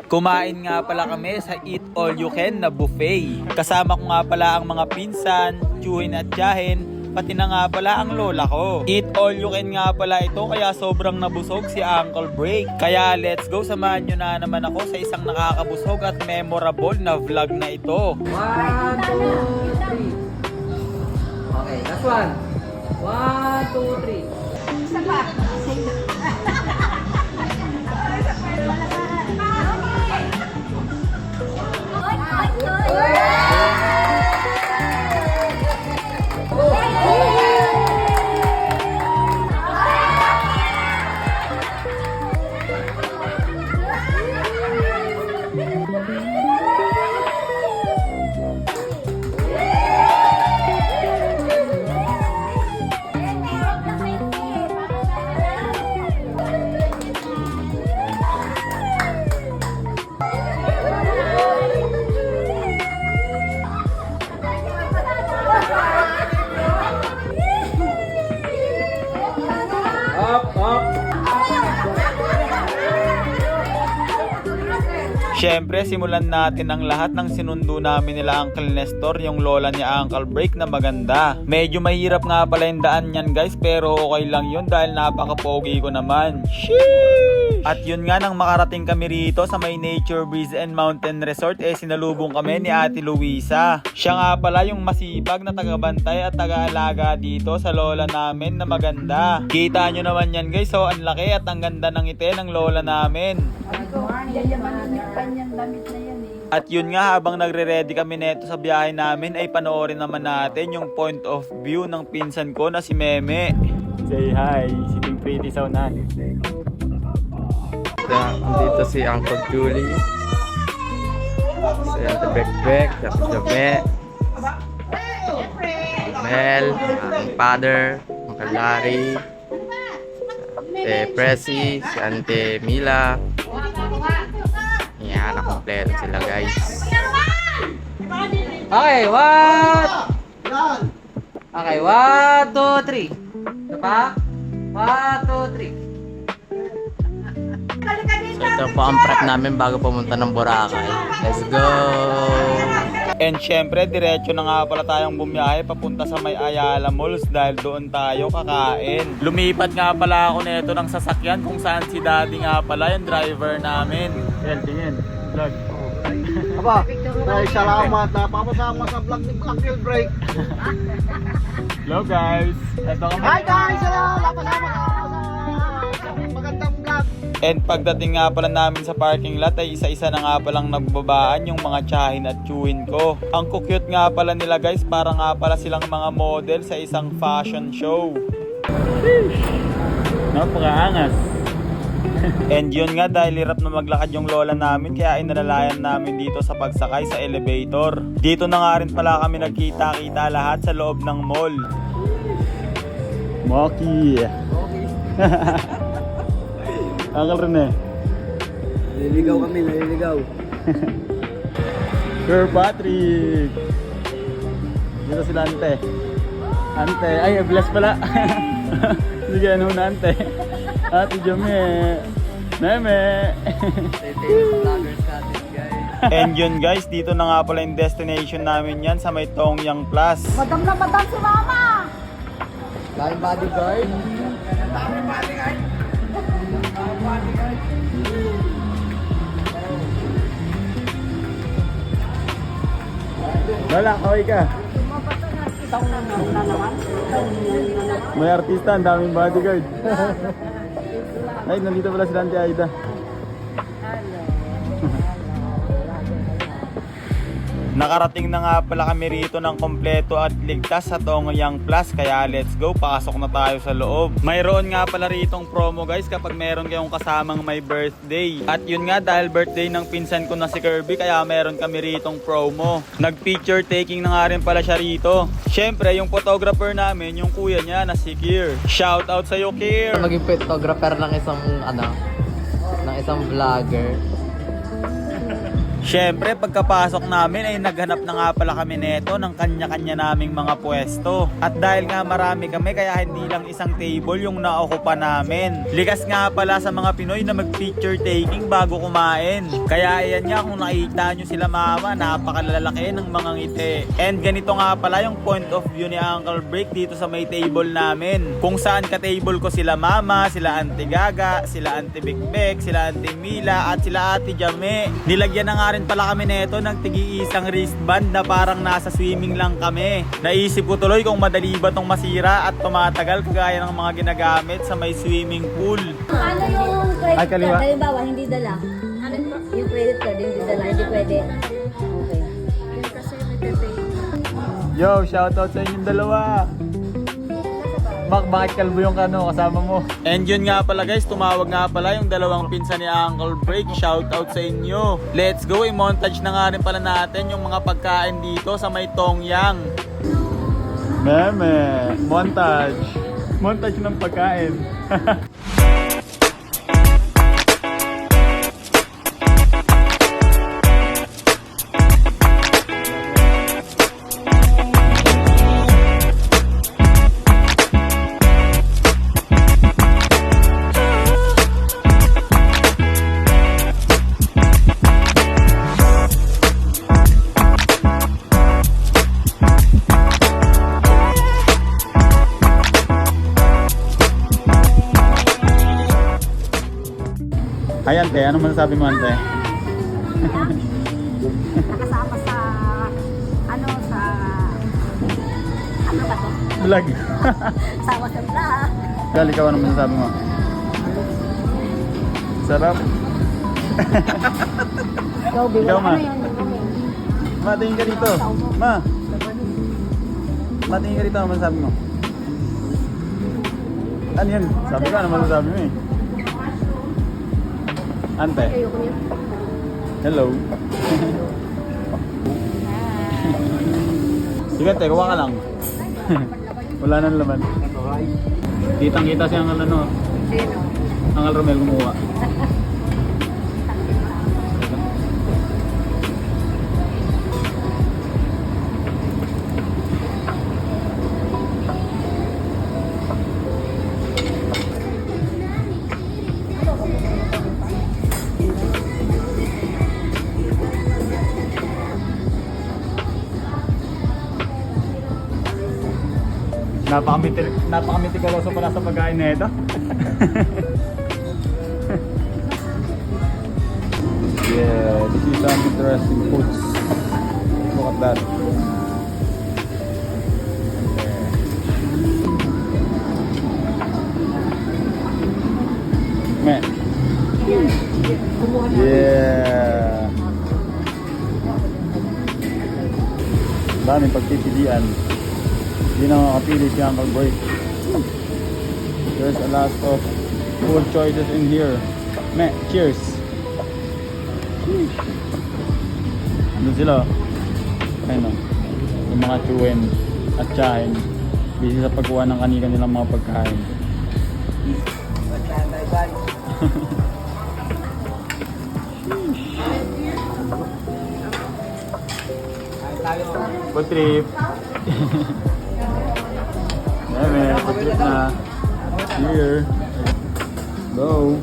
Kumain nga pala kami sa Eat All You Can na buffet. Kasama ko nga pala ang mga pinsan, tiyuhin at tiyahin, pati na nga pala ang lola ko. Eat All You Can nga pala ito kaya sobrang nabusog si Uncle Break. Kaya let's go, samahan nyo na naman ako sa isang nakakabusog at memorable na vlog na ito. 1, 2, 3. Okay, last one. 1, 2, 3. Isa pa. Siyempre, simulan natin ang lahat ng sinundo namin nila Uncle Nestor, yung lola ni Uncle Break na maganda. Medyo mahirap nga pala yung daan yan guys, pero okay lang yun dahil napaka-pogi ko naman. Sheesh! At yun nga, nang makarating kami rito sa may Nature Breeze and Mountain Resort, sinalubong kami ni Ate Luisa. Siya nga pala yung masipag na tagabantay at taga-alaga dito sa lola namin na maganda. Kita nyo naman yan guys, so ang laki at ang ganda ng ngiti ng lola namin. At yun nga, habang nagre-ready kami neto sa biyahe namin ay panoorin naman natin yung point of view ng pinsan ko na si Meme. Say hi, sitting pretty sa unahan. Dito si Uncle Julie, si Ate Bekbek, si Jome, Mel, ang father, Uncle Larry, si Presi, si Ante Mila. Yan, nakompleto sila guys. Okay, what? Okay, 1, 2, 3. Ito pa? 1, 2, 3. So ito po ang prep namin bago pumunta ng Boracay. Let's go! And syempre, diretso na nga pala tayong bumiyahe papunta sa may Ayala Malls dahil doon tayo kakain. Lumipat nga pala ako nito ng sasakyan kung saan si Daddy nga pala yung driver namin. Yan, tingin. Vlog. Aba, ay salamat. Napapasama sa vlog ni Uncle Break. Hello guys! Ito kami. Hi guys! Salamat! Napasama ka sa magandang vlog. And pagdating nga pala namin sa parking lot ay isa-isa na nga palang nagbabaan yung mga tiyahin at tiyuhin ko. Ang cute nga pala nila guys, para nga pala silang mga model sa isang fashion show. Napakaangas. And yun nga, dahil hirap na maglakad yung lola namin kaya inalalayan namin dito sa pagsakay sa elevator. Dito na nga rin pala kami nagkita-kita lahat sa loob ng mall. Moki! Uncle Rene. Naliligaw kami, naliligaw. Sir Patrick. Dito sila Ante. Ante, ay bless pala. Sige, ano na Ante. Ate Jome. Meme. And yun guys, dito na nga pala yung destination namin yan sa may Tongyang Plus. Madam na madam si mama! Daming bodyguard. Lala, kaway ka. May artista, ang daming bodyguard. Ay, nandito pala si Auntie Aida. Nakarating na nga pala kami rito ng kompleto at ligtas sa Tongyang Plus, kaya let's go, pasok na tayo sa loob. Mayroon nga pala ritong promo guys kapag meron kayong kasamang may birthday. At yun nga, dahil birthday ng pinsan ko na si Kirby, kaya meron kami ritong promo. Nag-picture taking na nga rin pala siya rito. Syempre, yung photographer namin, yung kuya niya na si Kier. Shout out sa iyo, Kier! Maging photographer ng isang, ng isang vlogger. Syempre, pagkapasok namin ay naghanap na nga pala kami neto ng kanya-kanya naming mga pwesto. At dahil nga marami kami, kaya hindi lang isang table yung naokupa namin. Likas nga pala sa mga Pinoy na mag-picture taking bago kumain. Kaya ayan nga, kung nakita nyo sila mama, napakalalaki ng mga ngiti. And ganito nga pala yung point of view ni Uncle Break dito sa may table namin. Kung saan ka-table ko sila mama, sila Auntie Gaga, sila Auntie Bikbek, sila Auntie Mila, at sila Ate Jame. Nilagyan na nga rin pala kami neto ng tigi-isang wristband na parang nasa swimming lang kami. Naisip ko tuloy kung madali ba tong masira at tumatagal kagaya ng mga ginagamit sa may swimming pool. Ano yung Ay, credit kaliwa. card? Halimbawa, hindi dala. Yung credit card, hindi dala, hindi pwede. Okay. Yo, shoutout sa inyong dalawa. Bakit kalbo yung kasama mo? And yun nga pala guys, tumawag nga pala yung dalawang pinsan ni Uncle Break. Shoutout sa inyo. Let's go, i-montage na nga rin pala natin yung mga pagkain dito sa may Tongyang. Meme, montage. Montage ng pagkain. Ay, ante, ano masasabi mo, ante? Nakasama sa, ano ba to? Vlog. Sama sa vlog. Gal, ikaw ano masasabi mo? Sarap. Ikaw, Bill. Ikaw, ma. Ano yun? Ma, tingin ka dito. Ma. Ma, tingin ka dito. Ano masasabi mo? Ano yan? Sabi ka, ano masasabi mo eh? Ante. Hello. Sige, ante, kuha ka lang. Wala nang laman. Kitang-kita siya ang ano. Ang Romel kumuha. Napakamitikuloso pala sa pagkain na ito. Yeah, this is some interesting foods. Look at that. Man. Yeah. Daming pagpipilian. Hindi na makapili si Uncle Break. There's a lot of food choices in here. Meh, cheers! Doon sila. Ayun o. Yung mga chuwen at tsahin. Busy sa pagkuha ng kanina nilang mga pagkain. Good trip! Yeah, pag trip na. Here. Go.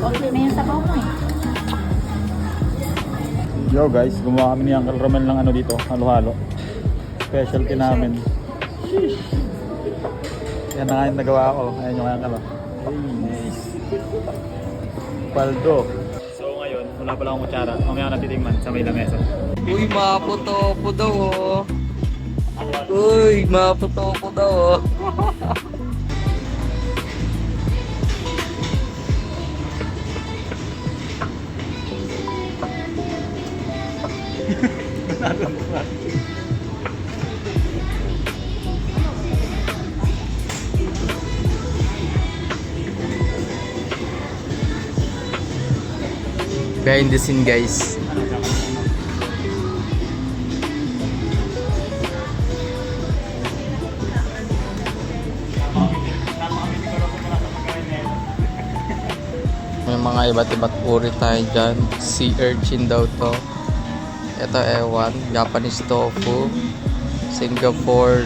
Okay na yung sabaw mo eh. Yo guys, gumawa kami ni Uncle Romel ng ano dito, halo-halo. Specialty namin. Yan na nga yung nagawa ko. Ayan yung Uncle. Nice. Paldo. So ngayon, wala pala akong kutsara. Mamaya na titigman sa may lamesa. Uy, maputopo daw oh. Uy, maputopo daw oh. Behind the scene guys. May mga iba't iba't uri tayo dyan. Sea urchin daw to. Ito ewan. Japanese tofu. Singapore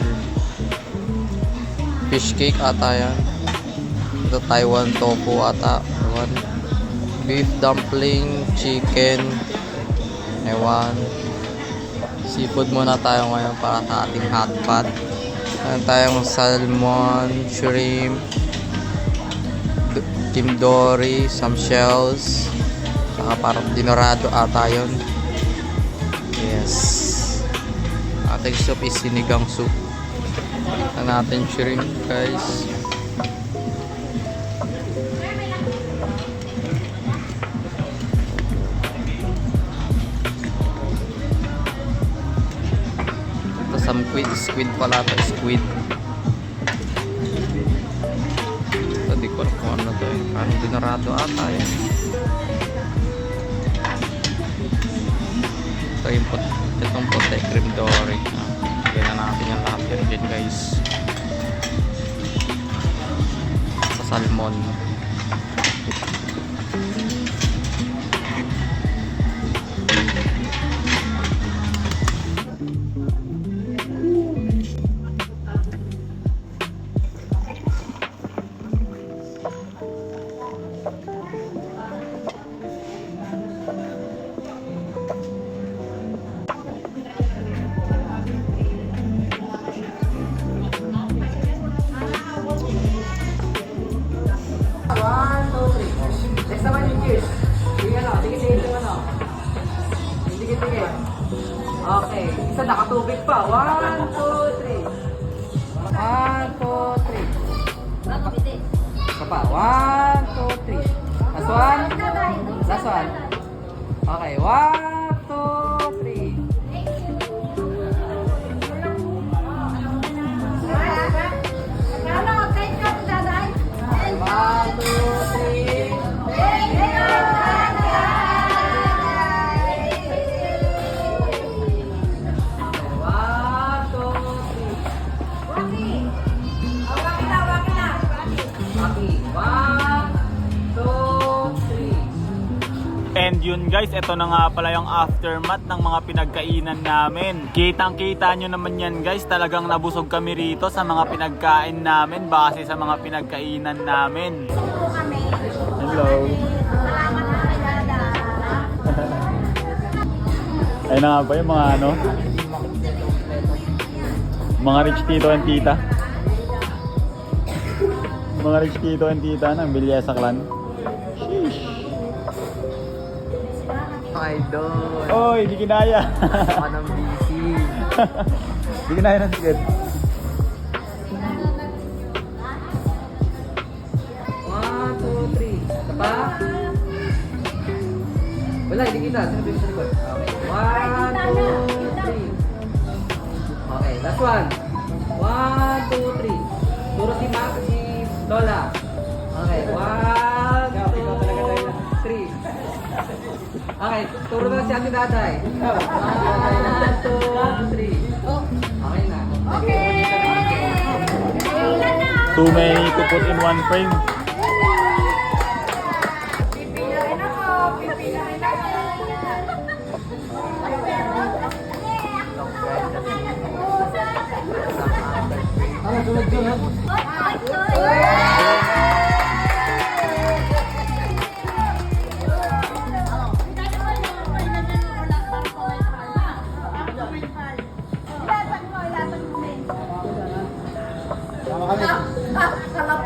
fish cake ata yan. Ito Taiwan tofu ata. Ewan. Beef dumpling. Chicken. Ewan. Seafood muna tayo ngayon para sa ating hot pot. Meron tayong salmon, shrimp, timdori, some shells, saka parang dinorado ata yun. Yes. Ating soup is sinigang soup. Ito natin shrimp guys. Ito some squid pala ito. Squid. Di ko alam kung ano to eh. Parang dinarado ata eh. Ito yung itong puti, cream dory. Lagyan na natin yung lahat yan dyan guys. Sa salmon. Next naman yung cheers. Sige ano, sige ano. Sige. Okay, isa nakatubig pa. 1, 2, 3. 1, 2, 3. Isa pa. 1, 2, 3. Last one. Last one. Okay, 1, 2, 3. One, two, three. One, two, three. Okay. 1, 2, 3. And yun guys, ito na nga pala yung aftermath ng mga pinagkainan namin. Kitang-kita nyo naman yan guys, talagang nabusog kami rito sa mga pinagkain namin base sa mga pinagkainan namin. Hello. Ayun na nga ba yung mga ano? Mga rich tito and tita. Mga rich tito and tita ng Bilyesa Clan. Sheesh. Idol. Oy, di kinaya. Anong busy. Di kinaya ng ticket. 1, 2, 3. Isa pa? Wala, hindi kita. Sino sa likod? Okay. 1, 2, 3. Okay, last one. 1, 2, 3. Turo si Ma, si Lola. Okay, 1, 2, 3. Okay, turo na si Ate Daday. 1, 2, 3. Okay na. Too many to put in one frame.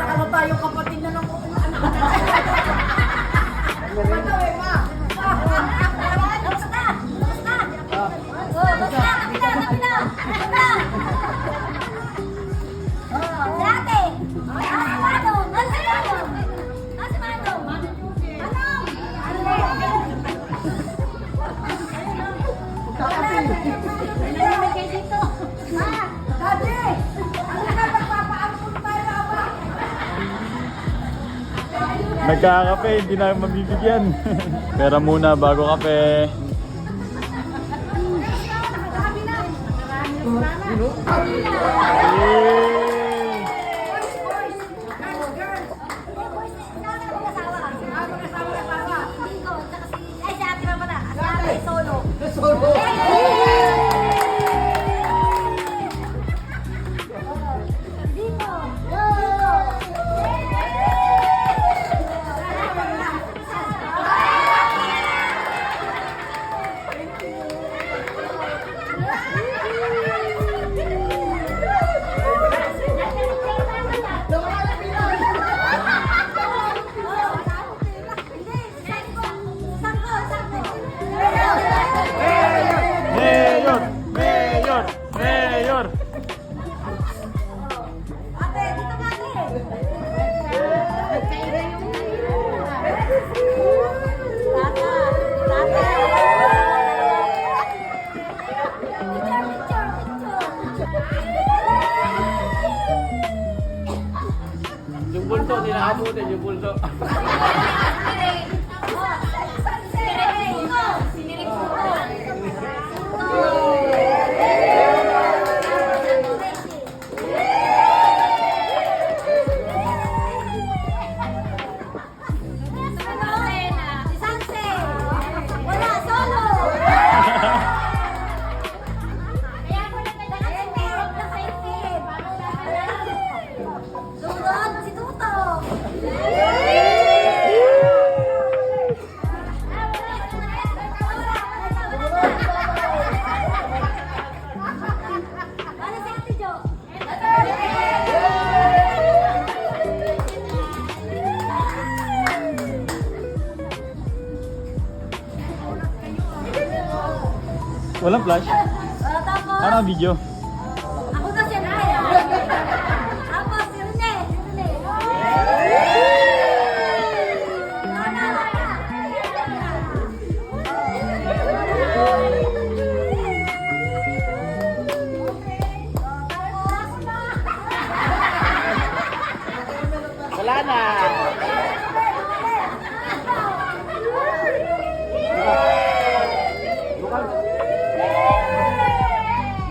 Kalata yung kapatid na ng anak na. Matawin ma. Dati. Nagkakape, hindi na mabibigyan. Pera muna bago kape. Mayor! Mayor! Mayor! Yung bulto, tinakabutin yung bulto. Sunod, si Tuto. Ano si Ate Jo? Walang flash? Tapos, Ano ang video? ako na si Rene. Tapos si Rene. Wala na.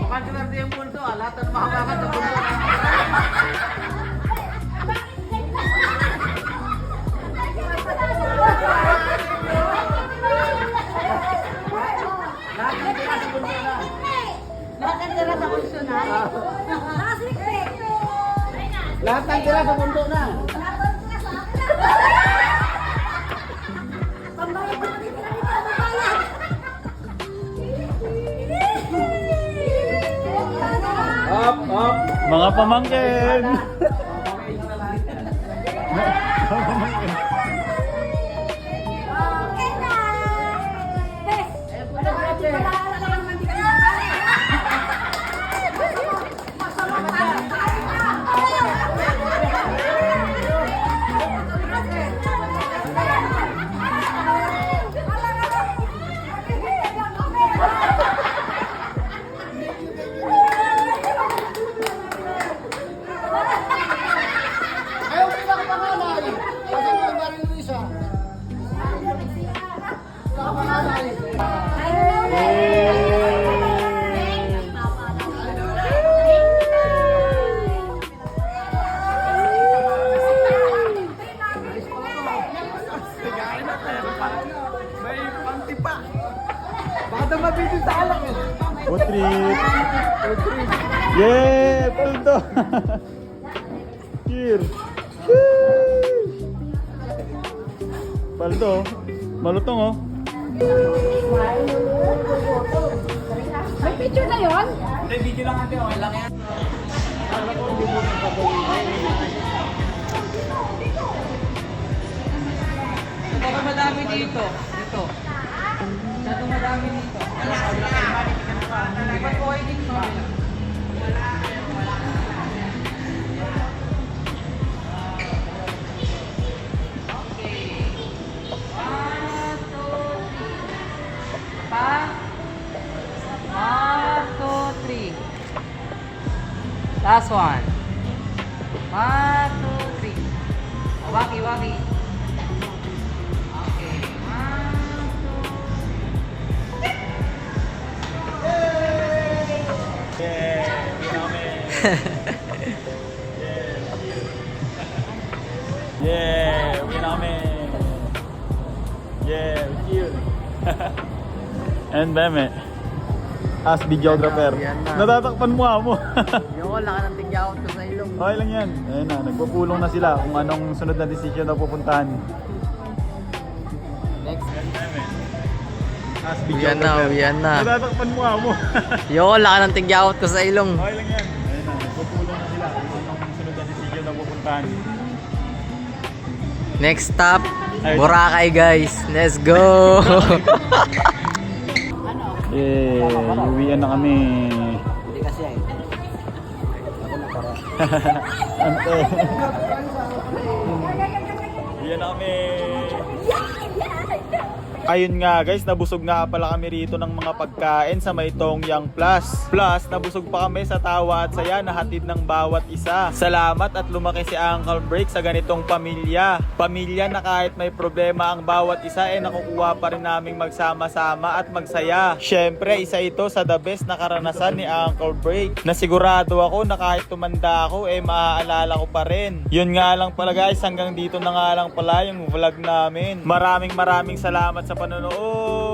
Mukhang swerte yung bulto ah. Lahat ng makabakan sa bulto. Lahat ng tira sa bulto na. Lahat ng tira sa bulto na. Lahat ng tira sa bulto na. Pambayad ko natin tira dito, pambayad. Up, up. Mga pamangkin! Okay na. Bes, wala ka naman di ka Ayaw ko na kapanganay. Kasi mo ang Maria Luisa. Kapanganay. May panti pa. Baka mabitin sa alak eh. Food trip! Yeah! Paldo! Cheers! Paldo! Malutong oh! May picture na yon? Hindi, video lang natin. Okay lang yan. Baka madami dito. Dito. Masyado madami dito. Dapat po ay dito. Last one. 1, 2, 3. Waki, waki. Yeah, uwi na kami. Yeah, uwi na kami. Yeah, chill. And Beme, as videographer, Yan na. natatakpan mo nga mo. Yung wala ka ng tigyawat ko sa ilong. Okay lang yan. Ayun na, nagpupulong na sila kung anong sunod na decision na pupuntahan. Next. As Uwian na, uwian na. Natatakpan mo nga mo. Yung wala ka ng tigyawat ko sa ilong. Okay lang yan. Ayun na, nagpupulong na sila kung anong sunod na decision na pupuntahan. Next stop, Boracay guys. Let's go! Yeah, uwian na kami. Hindi kasi ay. Ako na para. Ante. Uwian na kami. Ayun nga guys, nabusog nga pala kami rito ng mga pagkain sa may Tongyang Plus. Plus, nabusog pa kami sa tawa at saya na hatid ng bawat isa. Salamat at lumaki si Uncle Break sa ganitong pamilya. Pamilya na kahit may problema ang bawat isa nakukuha pa rin naming magsama-sama at magsaya. Syempre, isa ito sa the best na karanasan ni Uncle Break. Nasigurado ako na kahit tumanda ako maaalala ko pa rin. Yun nga lang pala guys, hanggang dito na nga lang pala yung vlog namin. Maraming salamat sa panonood.